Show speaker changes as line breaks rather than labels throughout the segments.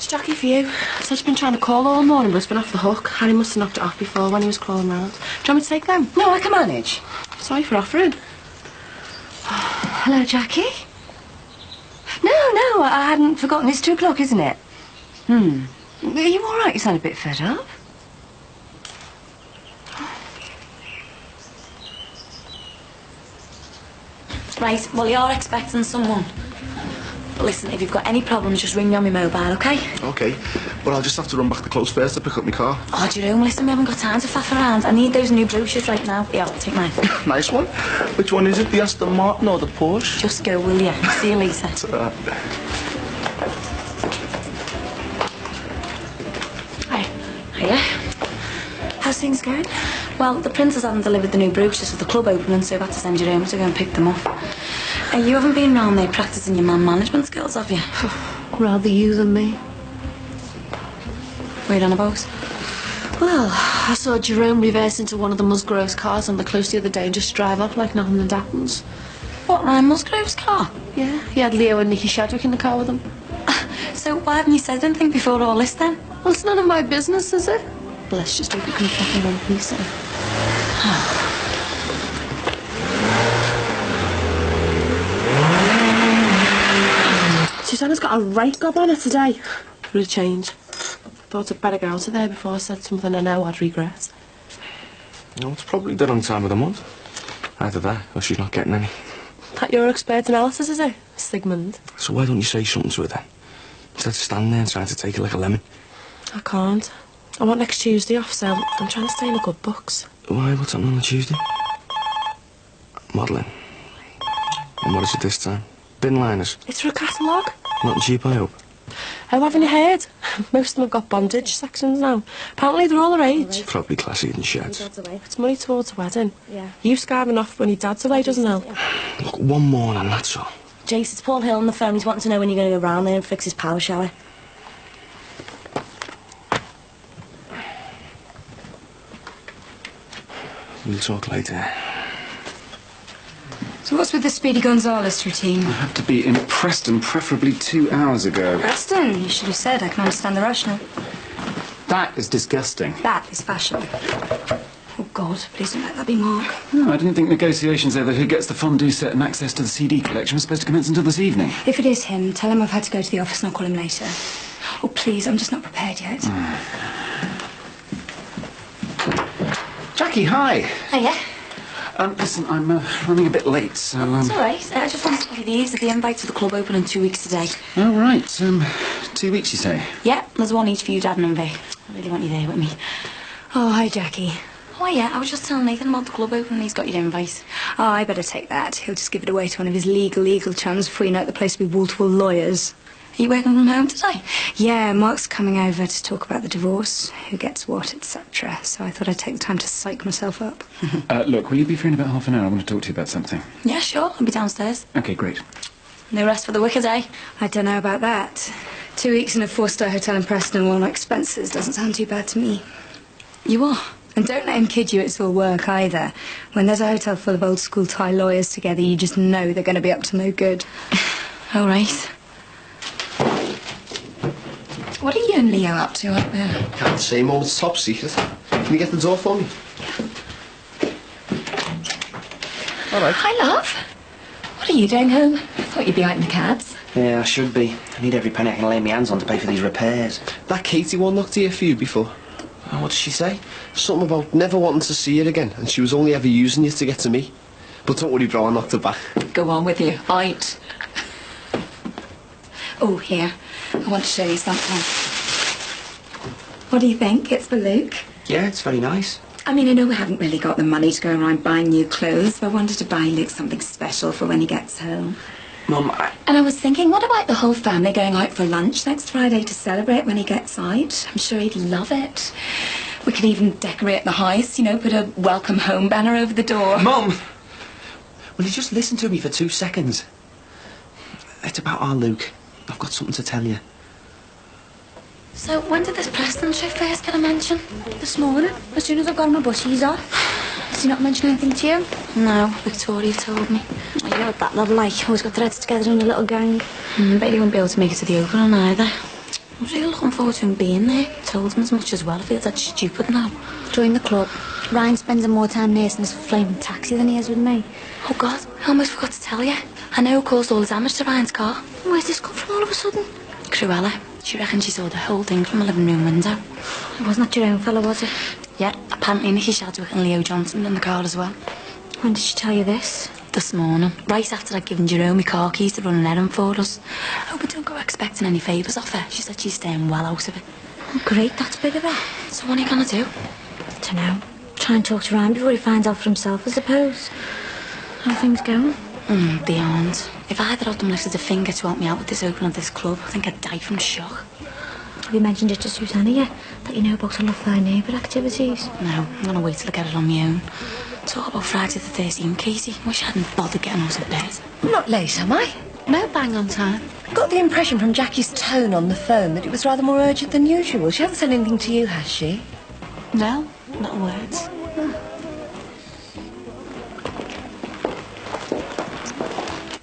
Jackie for you. Said she's been trying to call all morning, but it's been off the hook. Harry must have knocked it off before when he was crawling round. Do you want me to take them?
No, I can manage.
Sorry for offering.
Hello, Jackie. No, I hadn't forgotten. It's 2 o'clock, isn't it? Are you all right? You sound a bit fed up.
Right, well, you're expecting someone. But listen, if you've got any problems, just ring me on my mobile, OK?
OK. But I'll just have to run back to close first to pick up my car.
Oh, Jerome, listen, we haven't got time to faff around. I need those new brochures right now. Yeah, I'll take mine.
Nice one. Which one is it? The Aston Martin or the Porsche?
Just go, will you? See you later. Hi. Hiya. How's things going? Well, the printers haven't delivered the new brochures for the club opening, so I've had to send you home to go and pick them up. You haven't been round there practising your man management skills, have you?
Rather you than me.
What are you on about?
Well, I saw Jerome reverse into one of the Musgroves cars on the close the other day and just drive off like nothing had happened.
What, Ryan Musgrove's car?
Yeah, he had Leo and Nicky Shadwick in the car with him.
So why haven't you said anything before all this then?
Well, it's none of my business, is it? Well, let's just hope you can fucking run peace in. Susanna's got a right gob on her today. For a change. Thought I'd better get out of there before I said something I know I'd regret.
No, it's probably dead on time of the month. Either that, or she's not getting any.
That your expert analysis, is it, Sigmund?
So why don't you say something to her then? Instead of standing there and trying to take it like a lemon.
I can't. I want next Tuesday off, so I'm trying to stay in the good books.
Why? What's happening on the Tuesday? Modelling. And what is it this time? Bin liners.
It's for a catalogue.
Nothing cheap, I hope.
Oh, haven't you heard? Most of them have got bondage sections now. Apparently they're all their age.
Probably classy than sheds.
It's money towards a wedding.
Yeah.
You skiving off when your dad's away doesn't help.
Look, one morning, that's all.
Jace, it's Paul Hill on the phone. He's wanting to know when you're going to go round there and fix his power shower.
We'll talk later.
So what's with the Speedy Gonzales routine?
I have to be in Preston, preferably 2 hours ago.
Preston, you should have said. I can understand the rationale.
That is disgusting.
That is fashion. Oh, God, please don't let that be Mark.
No, I didn't think negotiations over who gets the fondue set and access to the CD collection was supposed to commence until this evening.
If it is him, tell him I've had to go to the office and I'll call him later. Oh, please, I'm just not prepared yet.
Jackie, hi.
Hiya.
Listen, I'm running a bit late, so...
It's all right. I just wanted to give you the ease of the invite to the club opening 2 weeks today.
Oh, right. 2 weeks, you say?
Yeah, there's one each for you, Dad and Envy. I really want you there with me.
Oh, hi, Jackie.
Oh, yeah, I was just telling Nathan about the club opening. He's got your invite.
Oh, I better take that. He'll just give it away to one of his legal chums before you know the place will be wall-to-wall lawyers.
Are you working from home today?
Yeah, Mark's coming over to talk about the divorce, who gets what, etc. So I thought I'd take the time to psych myself up.
Look, will you be free in about half an hour? I want to talk to you about something.
Yeah, sure. I'll be downstairs.
OK, great.
No rest for the wicked, eh?
I don't know about that. 2 weeks in a 4-star hotel in Preston and all my expenses doesn't sound too bad to me.
You are?
And don't let him kid you it's all work either. When there's a hotel full of old-school Thai lawyers together, you just know they're going to be up to no good.
All right.
What are you and Leo up to up there?
Can't say more, it's top secret. Can you get the door for me? All right.
Hi, love. What are you doing home? I thought you'd be out in the cabs.
Yeah, I should be. I need every penny I can lay my hands on to pay for these repairs.
That Katie one knocked here for you before.
Oh, what did she say?
Something about never wanting to see her again, and she was only ever using you to get to me. But don't worry, bro, I knocked her back.
Go on with you. Aight. Oh, here. I want to show you something. What do you think? It's for Luke.
Yeah, it's very nice.
I mean, I know we haven't really got the money to go around buying new clothes, but I wanted to buy Luke something special for when he gets home.
Mum,
And I was thinking, what about the whole family going out for lunch next Friday to celebrate when he gets out? I'm sure he'd love it. We could even decorate the house, you know, put a welcome home banner over the door.
Mum! Will you just listen to me for 2 seconds? It's about our Luke. I've got something to tell you.
So, when did this Preston trip first get a mention?
This morning, as soon as I got on my bus, he's off. Has he not mentioned anything to you?
No, Victoria told me.
Oh, you know what that lad like? Always got their heads together in a little gang.
Bet he won't be able to make it to the opening either. I'm really looking forward to him being there. Told him as much as well. I feel that stupid now.
Join the club. Ryan spends more time nursing his flaming taxi than he is with me.
Oh, God, I almost forgot to tell you. I know who caused all the damage to Ryan's car.
Where's this come from all of a sudden?
Cruella. She reckons she saw the whole thing from a living room window.
It wasn't that your own fella, was it?
Yeah, apparently Nicky Shadwick and Leo Johnson in the car as well.
When did she tell you this?
This morning, right after I'd given Jerome my car keys to run an errand for us. Oh, but don't go expecting any favours off her. She said she's staying well out of it.
Oh, great, that's big of her.
So what are you going to do?
Dunno. Try and talk to Ryan before he finds out for himself, I suppose. How are things going?
Beyond. If either of them lifted a finger to help me out with this opening of this club, I think I'd die from shock.
Have you mentioned it to Susanna yet? That you know about a lot of their neighbour activities?
No, I'm going to wait till I get it on my own. Talk about Friday the 13th, Katie. Wish I hadn't bothered getting out of bed.
I'm not late, am I?
No, bang on time.
I got the impression from Jackie's tone on the phone that it was rather more urgent than usual. She hasn't said anything to you, has she?
No, not words.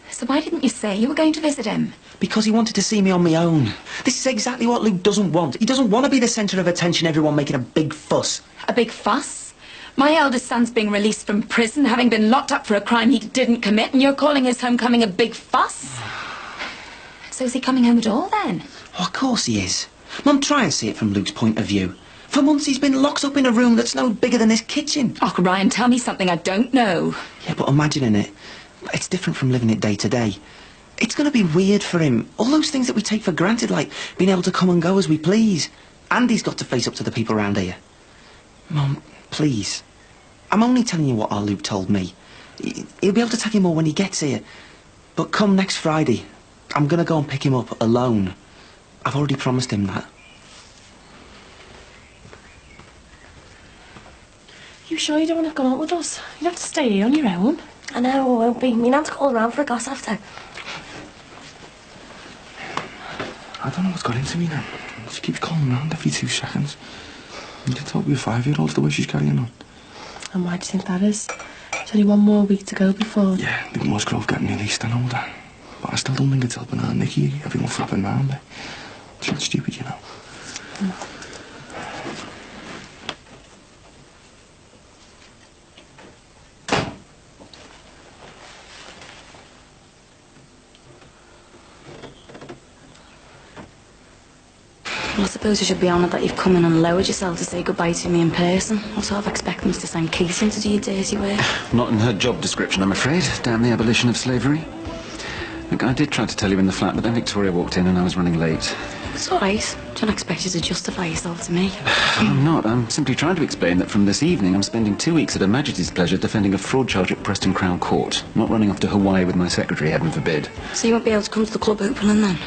So why didn't you say you were going to visit him?
Because he wanted to see me on my own. This is exactly what Luke doesn't want. He doesn't want to be the centre of attention, everyone making a big fuss.
A big fuss? My eldest son's being released from prison, having been locked up for a crime he didn't commit, and you're calling his homecoming a big fuss? So is he coming home at all, then?
Oh, of course he is. Mum, try and see it from Luke's point of view. For months he's been locked up in a room that's no bigger than this kitchen.
Oh, Ryan, tell me something I don't know.
Yeah, but imagining it, it's different from living it day to day. It's going to be weird for him. All those things that we take for granted, like being able to come and go as we please. And he's got to face up to the people around here. Mum, please. I'm only telling you what our Luke told me. He'll be able to tell you more when he gets here. But come next Friday, I'm going to go and pick him up alone. I've already promised him that.
You sure you don't want to go out with us? You'd have to stay here on your own.
I know, I won't be. Me nan's calling around for a goss after.
I don't know what's got into me now. She keeps calling round every 2 seconds. You can tell we're 5-year-olds the way she's carrying on.
And why do you think that is? There's only one more week to go before...
Yeah, Luke Musgrove getting released and older. But I still don't think it's helping her and Nicky, everyone flapping round her. She's not stupid, you know.
Well, I suppose you should be honoured that you've come in and lowered yourself to say goodbye to me in person. I sort of expect them to send Katie in to do your dirty work.
Not in her job description, I'm afraid. Damn the abolition of slavery. Look, I did try to tell you in the flat, but then Victoria walked in and I was running late.
It's all right. Don't expect you to justify yourself to me.
I'm not. I'm simply trying to explain that from this evening I'm spending 2 weeks at Her Majesty's pleasure defending a fraud charge at Preston Crown Court. Not running off to Hawaii with my secretary, heaven forbid.
So you won't be able to come to the club opening then?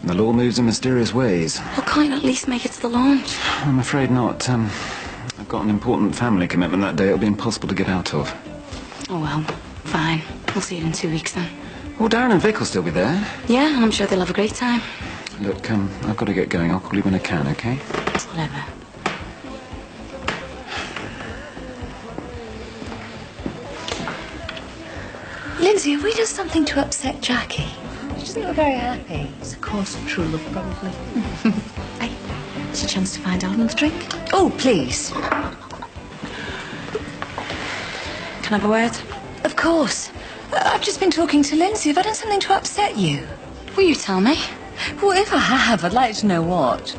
The law moves in mysterious ways.
Well, can't you at least make it to the launch?
I'm afraid not. I've got an important family commitment that day. It'll be impossible to get out of.
Oh, well, fine. I'll see you in 2 weeks then.
Well, Darren and Vic will still be there.
Yeah, and I'm sure they'll have a great time.
Look, I've got to get going. I'll call you when I can, okay?
Whatever.
Lindsay, have we done something to upset Jackie? She doesn't look very happy. It's a course of true love, probably.
Hey, it's a chance to find out another drink.
Oh, please.
Can I have a word?
Of course. I've just been talking to Lindsay. Have I done something to upset you?
Will you tell me?
Well, if I have, I'd like to know what.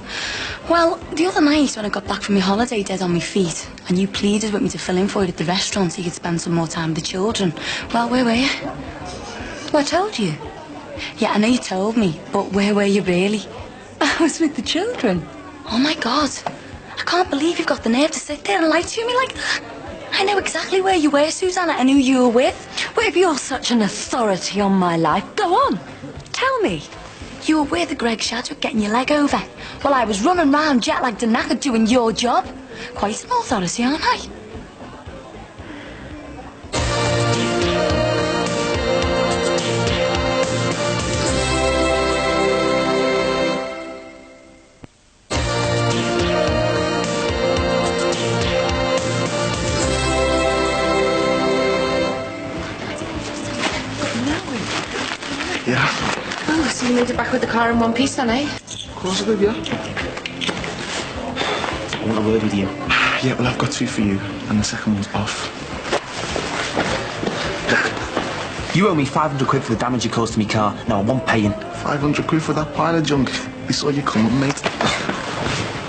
Well, the other night when I got back from my holiday dead on my feet, and you pleaded with me to fill in for you at the restaurant so you could spend some more time with the children. Well, where were you?
Well, I told you.
Yeah, I know you told me, but where were you really?
I was with the children.
Oh my God. I can't believe you've got the nerve to sit there and lie to me like that. I know exactly where you were, Susanna, and who you were with.
Well, if you're such an authority on my life, go on. Tell me.
You were with the Greg Shadwick getting your leg over, while I was running round jet-lagged and knackered doing your job. Quite an authority, aren't I?
Yeah,
Oh, so you made it back with the car in one piece then, eh?
of course I did, yeah.
I want a word with you.
Yeah, well, I've got 2 for you, and the second one's off.
You owe me 500 quid for the damage you caused to me car. No, I want paying.
500 quid for that pile of junk. We saw you coming, mate.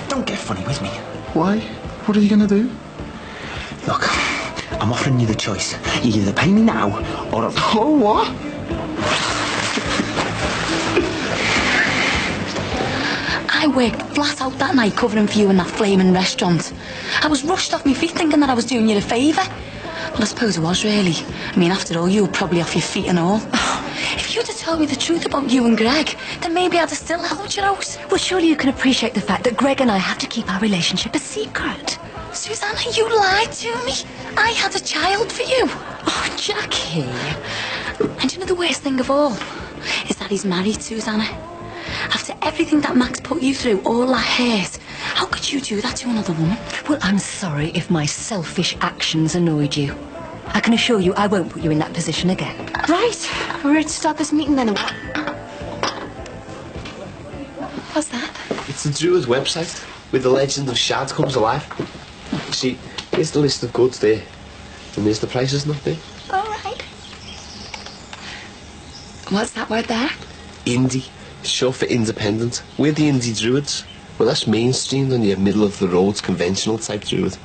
Don't get funny with me.
Why? What are you gonna do?
Look, I'm offering you the choice. You either pay me now, or...
Oh, what?
I worked flat out that night covering for you in that flaming restaurant. I was rushed off my feet thinking that I was doing you a favour. Well, I suppose it was, really. I mean, after all, you were probably off your feet and all. If you'd have told me the truth about you and Greg, then maybe I'd have still held you out.
Well, surely you can appreciate the fact that Greg and I have to keep our relationship a secret.
Susanna, you lied to me. I had a child for you.
Oh, Jackie.
And you know the worst thing of all? Is that he's married, Susanna. After everything that Max put you through, all that hurt, how could you do that to another woman?
Well, I'm sorry if my selfish actions annoyed you. I can assure you I won't put you in that position again.
Right, we're ready to start this meeting then. What's that?
It's the Druids website, where the legend of Shad comes alive. You see, here's the list of goods there, and there's the prices not there.
All right.
What's that word there?
Indie. It's short for independent. We're the indie Druids. Well, that's mainstreamed on your middle-of-the-road conventional type Druid.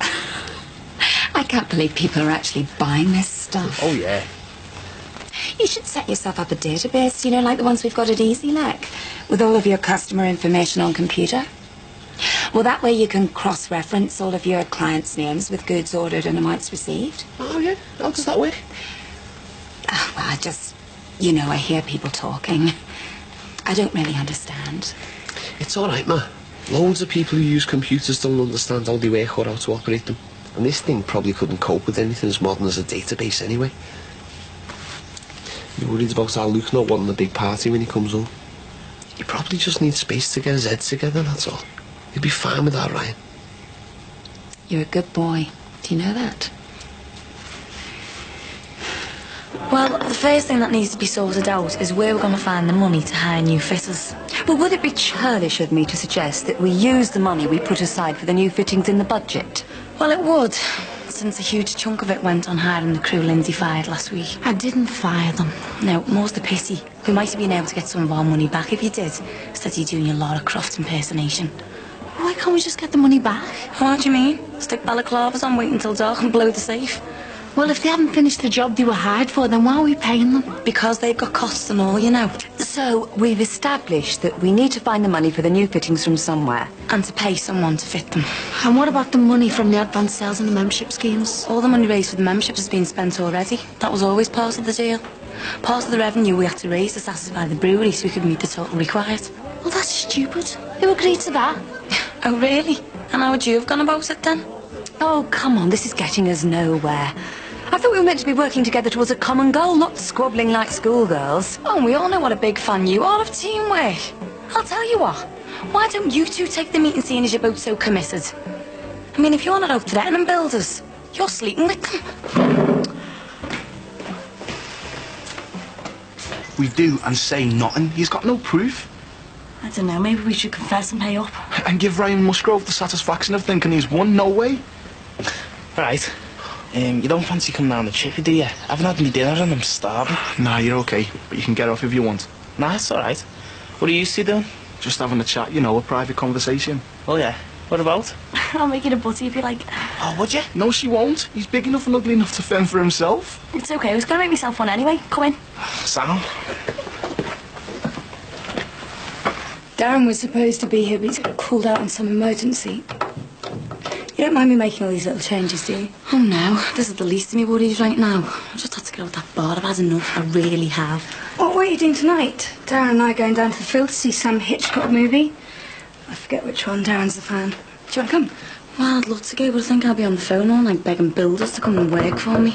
I can't believe people are actually buying this stuff.
Oh, yeah.
You should set yourself up a database, you know, like the ones we've got at EasyLec, with all of your customer information on computer. Well, that way you can cross-reference all of your clients' names with goods ordered and amounts received.
Oh, yeah? How does that work?
Oh, well, I just, you know, I hear people talking. I don't really understand.
It's all right, ma. Loads of people who use computers don't understand how they work or how to operate them. And this thing probably couldn't cope with anything as modern as a database anyway. You're worried about our Luke not wanting a big party when he comes home. He probably just needs space to get his head together, that's all. He'll be fine with that, Ryan.
You're a good boy. Do you know that?
Well, the first thing that needs to be sorted out is where we're going to find the money to hire new fitters.
Well, would it be churlish of me to suggest that we use the money we put aside for the new fittings in the budget?
Well, it would, since a huge chunk of it went on hiring the crew Lindsay fired last week.
I didn't fire them.
No, more's the pity. We might have been able to get some of our money back if you did, instead of you doing your Lara Croft impersonation.
Why can't we just get the money back?
What do you mean? Stick balaclavas on, wait until dark and blow the safe?
Well, if they haven't finished the job they were hired for, then why are we paying them?
Because they've got costs and all, you know.
So, we've established that we need to find the money for the new fittings from somewhere.
And to pay someone to fit them.
And what about the money from the advance sales and the membership schemes?
All the money raised for the membership has been spent already. That was always part of the deal. Part of the revenue we had to raise to satisfy the brewery so we could meet the total required.
Well, that's stupid. Who agreed to that?
Oh, really? And how would you have gone about it then?
Oh, come on, this is getting us nowhere. I thought we were meant to be working together towards a common goal, not squabbling like schoolgirls.
Oh, and we all know what a big fan you are of teamwork. I'll tell you what. Why don't you two take the meeting seeing as you're both so committed? I mean, if you're not out threatening builders, you're sleeping with them.
We do and say nothing. He's got no proof.
I don't know, maybe we should confess and pay up.
And give Ryan Musgrove the satisfaction of thinking he's won. No way.
Right. You don't fancy coming down the chippy, do you? I haven't had any dinner and I'm starving.
Nah, you're okay. But you can get off if you want.
Nah, it's alright. What are you two doing?
Just having a chat, you know, a private conversation.
Oh, yeah. What about?
I'll make it a butty if you like.
Oh, would you?
No, she won't. He's big enough and ugly enough to fend for himself.
It's okay, I was going to make myself one anyway. Come in.
Sound.
Darren was supposed to be here, but he's got called out on some emergency. You don't mind me making all these little changes, do you?
Oh no, this is the least of me worries right now. I just had to get out that bar. I've had enough. I really have.
What are you doing tonight? Darren and I are going down to the field to see some Hitchcock movie. I forget which one. Darren's the fan. Do you want to come?
Well, I'd love to go, but I think I'll be on the phone all night begging builders to come and work for me.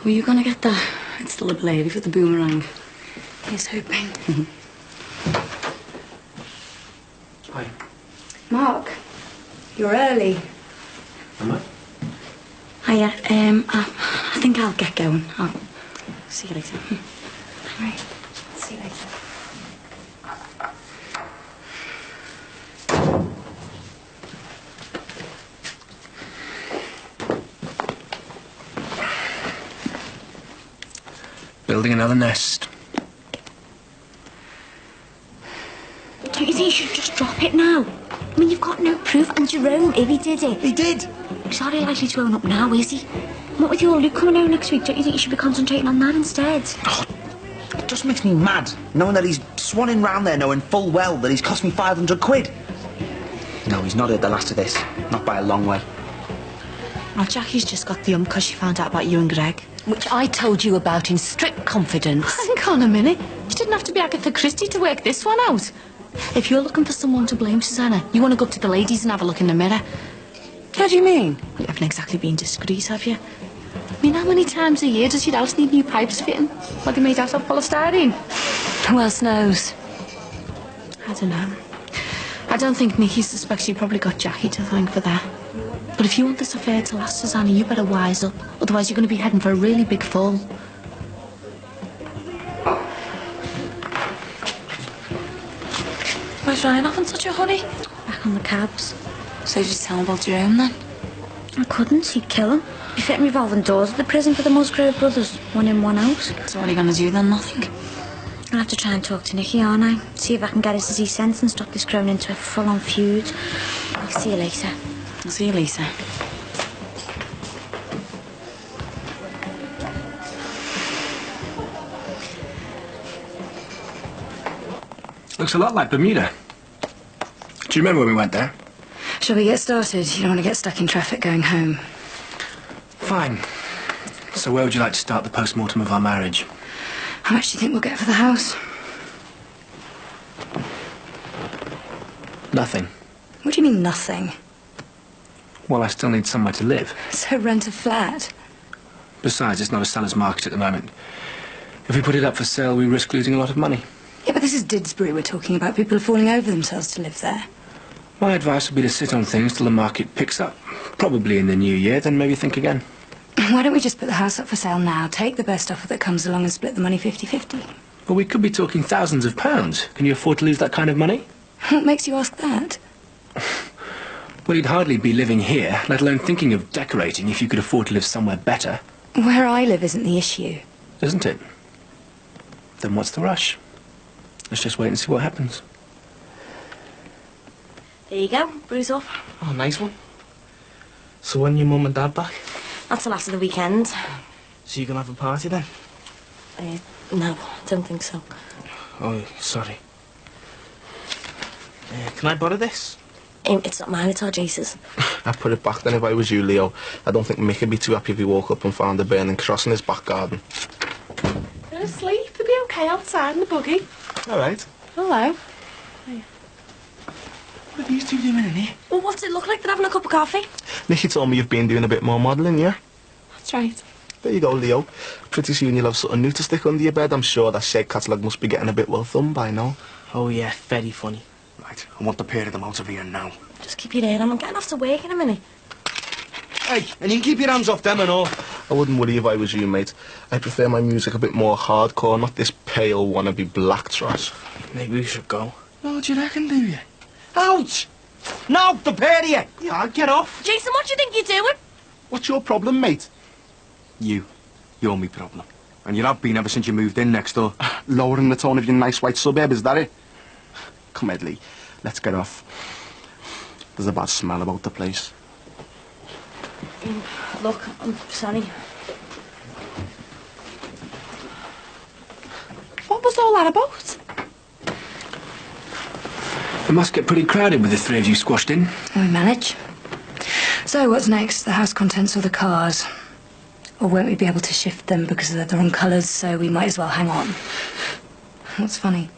Were you gonna get that? It's still a bit heavy for the boomerang.
Here's hoping.
Hi.
Mark, you're early.
Am I?
Hiya, I think I'll get going. I'll see you later.
All right. See you later.
Building another nest.
Don't you think you should just drop it now? I mean, you've got no proof, and Jerome, if he did it...
He did!
He's hardly likely to own up now, is he? What with your Luke coming out next week, don't you think you should be concentrating on that instead?
Oh, it just makes me mad, knowing that he's swanning round there knowing full well that he's cost me 500 quid. No, he's not heard the last of this. Not by a long way.
Well, Jackie's just got the because she found out about you and Greg.
Which I told you about in strict confidence.
Hang on a minute. You didn't have to be Agatha Christie to work this one out. If you're looking for someone to blame, Susanna, you want to go up to the ladies and have a look in the mirror.
How do you mean?
Well, you haven't exactly been discreet, have you? I mean, how many times a year does your house need new pipes fitting? What, they made out of polystyrene?
Who else knows?
I don't know. I don't think Nicky suspects you probably got Jackie to thank for that. But if you want this affair to last, Susanna, you better wise up. Otherwise, you're going to be heading for a really big fall.
Where's Ryan off in such a hurry?
Back on the cabs.
So did you tell him about Jerome then?
I couldn't. He'd kill him. Be fitting revolving doors at the prison for the Musgrave brothers. One in, one out.
So what are you going to do then? Nothing?
I'll have to try and talk to Nicky, aren't I? See if I can get his disease sense and stop this growing into a full-on feud. I'll see you later.
I'll see you later.
Looks a lot like Bermuda. Do you remember when we went there?
Shall we get started? You don't want to get stuck in traffic going home.
Fine. So where would you like to start the post-mortem of our marriage?
How much do you think we'll get for the house?
Nothing.
What do you mean, nothing?
Well, I still need somewhere to live.
So rent a flat?
Besides, it's not a seller's market at the moment. If we put it up for sale, we risk losing a lot of money.
Yeah, but this is Didsbury we're talking about. People are falling over themselves to live there.
My advice would be to sit on things till the market picks up. Probably in the new year, then maybe think again.
Why don't we just put the house up for sale now, take the best offer that comes along and split the money 50-50?
Well, we could be talking thousands of pounds. Can you afford to lose that kind of money?
What makes you ask that?
Well, you'd hardly be living here, let alone thinking of decorating if you could afford to live somewhere better.
Where I live isn't the issue.
Isn't it? Then what's the rush? Let's just wait and see what happens.
There you go. Bruise off.
Oh, nice one. So when your mum and dad back?
That's the last of the weekend.
So you gonna have a party then?
No, don't think so.
Oh, sorry. Can I borrow this?
It's not mine, it's our Jace's.
I'd put it back then if I was you, Leo. I don't think Mick would be too happy if he woke up and found a burning cross in his back garden.
They're asleep. They'll be okay outside in the buggy.
All right.
Hello.
What are these two doing in here?
Well, what's it look like? They're having a cup of coffee?
Nicky told me you've been doing a bit more modelling, yeah?
That's right.
There you go, Leo. Pretty soon you'll have something new to stick under your bed. I'm sure that shade catalogue must be getting a bit well thumbed by now.
Oh, yeah, very funny.
Right, I want the pair of them out of here now.
Just keep your ear on. I'm getting off to work in a minute.
Hey, and you can keep your hands off them and all.
I wouldn't worry if I was you, mate. I prefer my music a bit more hardcore, not this pale wannabe black trash.
Maybe we should go.
Oh, do you reckon, do you? Ouch! No, the pair of you!
Yeah, get off.
Jason, what do you think you're doing?
What's your problem, mate?
You're me problem. And you have been ever since you moved in next door.
Lowering the tone of your nice white suburb, is that it? Come, Edley, let's get off. There's a bad smell about the place.
Look, I'm sorry. What was all that about?
It must get pretty crowded with the three of you squashed in.
We manage. So what's next? The house contents or the cars? Or won't we be able to shift them because they're the wrong colours, so we might as well hang on? What's funny?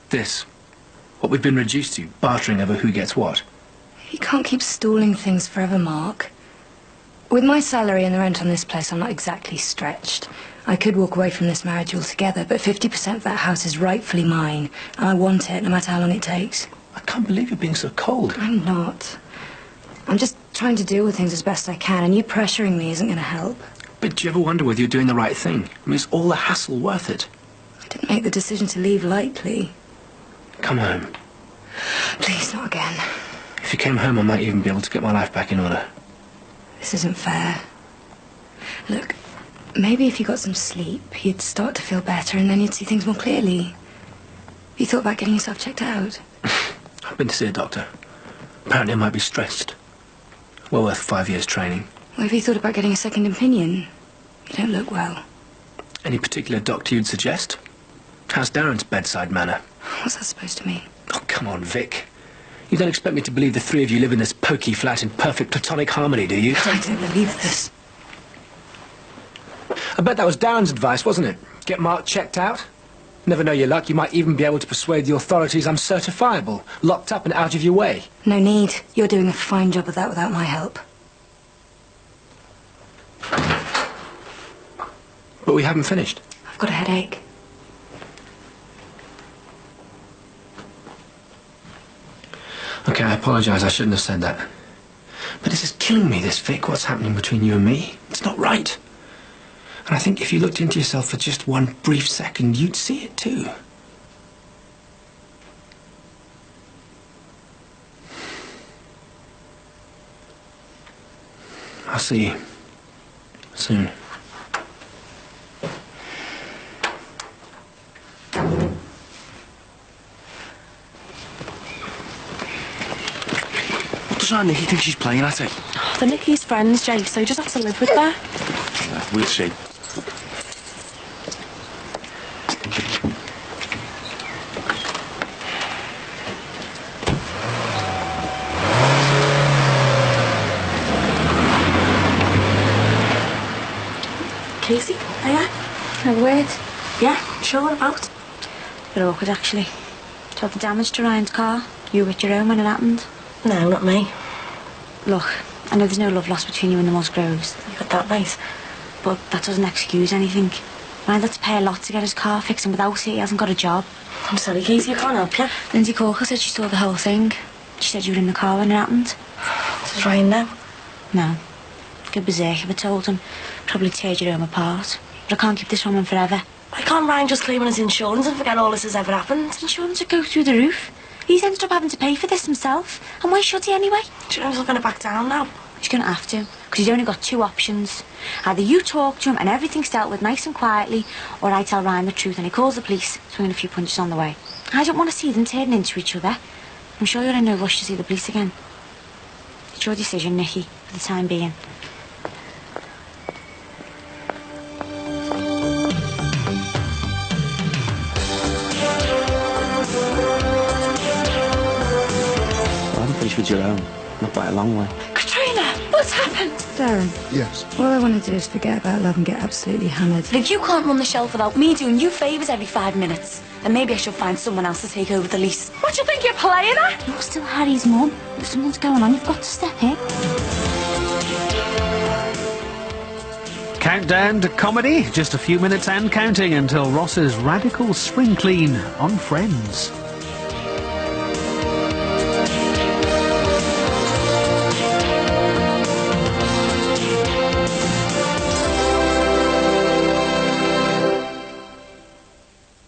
This. What we've been reduced to, bartering over who gets what.
You can't keep stalling things forever, Mark. With my salary and the rent on this place, I'm not exactly stretched. I could walk away from this marriage altogether, but 50% of that house is rightfully mine, and I want it, no matter how long it takes.
I can't believe you're being so cold.
I'm not. I'm just trying to deal with things as best I can, and you pressuring me isn't going to help.
But do you ever wonder whether you're doing the right thing? I mean, is all the hassle worth it?
I didn't make the decision to leave lightly.
Come home.
Please, not again.
If you came home, I might even be able to get my life back in order.
This isn't fair. Look, maybe if you got some sleep, you'd start to feel better and then you'd see things more clearly. You thought about getting yourself checked out?
I've been to see a doctor. Apparently I might be stressed. Well worth 5 years training.
Well, have you thought about getting a second opinion? You don't look well.
Any particular doctor you'd suggest? How's Darren's bedside manner?
What's that supposed to mean?
Oh, come on, Vic. You don't expect me to believe the three of you live in this pokey flat in perfect platonic harmony, do you?
I don't believe this.
I bet that was Darren's advice, wasn't it? Get Mark checked out? Never know your luck, you might even be able to persuade the authorities I'm certifiable, locked up and out of your way.
No need. You're doing a fine job of that without my help.
But we haven't finished.
I've got a headache.
Okay, I apologise, I shouldn't have said that. But this is killing me, this, Vic, what's happening between you and me. It's not right. And I think if you looked into yourself for just one brief second, you'd see it too. I'll see you soon.
What does Nikki think she's playing at it?
They're Nikki's friends, Jay, so you just have to live with her.
We'll see.
Casey, hiya.
Have a word?
Yeah, sure, what about? Bit awkward, actually. Told the damage to Ryan's car. You were at your own when it happened.
No, not me.
Look, I know there's no love lost between you and the Musgroves,
You got that right.
but that doesn't excuse anything. Ryan had to pay a lot to get his car fixed, and without it, he hasn't got a job.
I'm sorry, Casey, I can't help you.
Lindsay Corker said she saw the whole thing. She said you were in the car when it happened.
Does Ryan know?
No. Go berserk if I told him. Probably teared your home apart. But I can't keep this from him forever.
Why can't Ryan just claim on his insurance and forget all this has ever happened?
His insurance would go through the roof. He's ended up having to pay for this himself. And why should he anyway?
Do you know he's not going to back down now?
He's going to have to, because he's only got two options. Either you talk to him and everything's dealt with nice and quietly, or I tell Ryan the truth and he calls the police, swinging a few punches on the way. I don't want to see them turning into each other. I'm sure you're in no rush to see the police again. It's your decision, Nicky, for the time being.
Well, I'm finished with your own. Not by a long way.
Katrina, what's happened?
Darren,
Yes.
all I want to do is forget about love and get absolutely hammered.
Look, you can't run the shelf without me doing you favours every 5 minutes. And maybe I should find someone else to take over the lease.
What do you think you're playing at?
You're still Harry's mum. If something's going on, you've got to step in.
Countdown to comedy, just a few minutes and counting until Ross's radical spring clean on Friends.